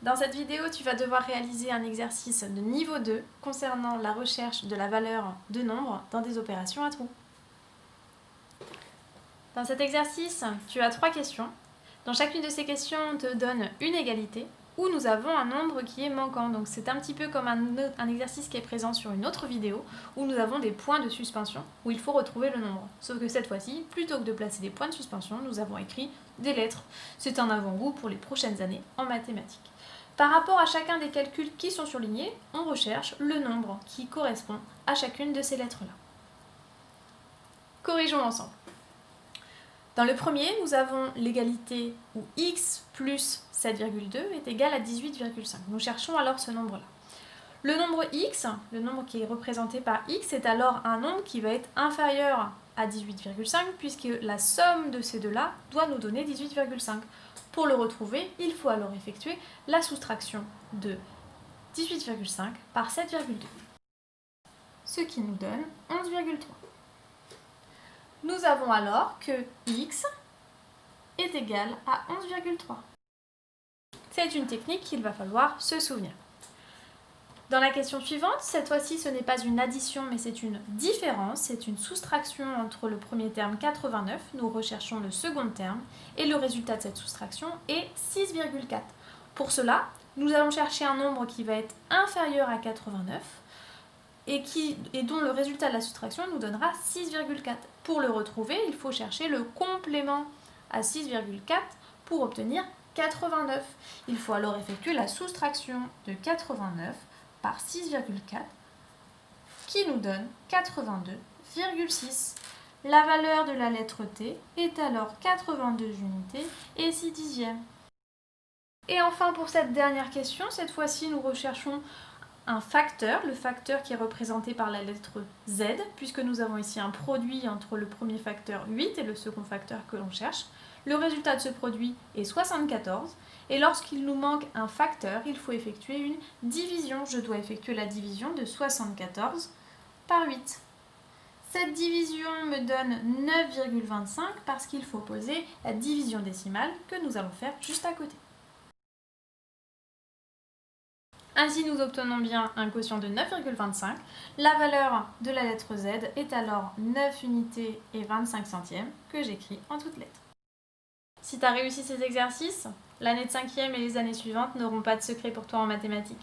Dans cette vidéo, tu vas devoir réaliser un exercice de niveau 2 concernant la recherche de la valeur de nombres dans des opérations à trous. Dans cet exercice, tu as 3 questions. Dans chacune de ces questions, on te donne une égalité où nous avons un nombre qui est manquant. Donc c'est un petit peu comme un exercice qui est présent sur une autre vidéo où nous avons des points de suspension où il faut retrouver le nombre. Sauf que cette fois-ci, plutôt que de placer des points de suspension, nous avons écrit des lettres. C'est un avant-goût pour les prochaines années en mathématiques. Par rapport à chacun des calculs qui sont surlignés, on recherche le nombre qui correspond à chacune de ces lettres-là. Corrigeons ensemble. Dans le premier, nous avons l'égalité où x plus 7,2 est égal à 18,5. Nous cherchons alors ce nombre-là. Le nombre x, le nombre qui est représenté par x, est alors un nombre qui va être inférieur à 18,5 puisque la somme de ces deux-là doit nous donner 18,5. Pour le retrouver, il faut alors effectuer la soustraction de 18,5 par 7,2, ce qui nous donne 11,3. Nous avons alors que x est égal à 11,3. C'est une technique qu'il va falloir se souvenir. Dans la question suivante, cette fois-ci ce n'est pas une addition mais c'est une différence, c'est une soustraction entre le premier terme 89, nous recherchons le second terme et le résultat de cette soustraction est 6,4. Pour cela, nous allons chercher un nombre qui va être inférieur à 89 et dont le résultat de la soustraction nous donnera 6,4. Pour le retrouver, il faut chercher le complément à 6,4 pour obtenir 89. Il faut alors effectuer la soustraction de 89 par 6,4 qui nous donne 82,6. La valeur de la lettre T est alors 82 unités et 6 dixièmes. Et enfin pour cette dernière question, cette fois-ci nous recherchons un facteur, le facteur qui est représenté par la lettre Z, puisque nous avons ici un produit entre le premier facteur 8 et le second facteur que l'on cherche. Le résultat de ce produit est 74, et lorsqu'il nous manque un facteur, il faut effectuer une division. Je dois effectuer la division de 74 par 8. Cette division me donne 9,25 parce qu'il faut poser la division décimale que nous allons faire juste à côté. Ainsi, nous obtenons bien un quotient de 9,25. La valeur de la lettre Z est alors 9 unités et 25 centièmes que j'écris en toutes lettres. Si tu as réussi ces exercices, l'année de 5e et les années suivantes n'auront pas de secret pour toi en mathématiques.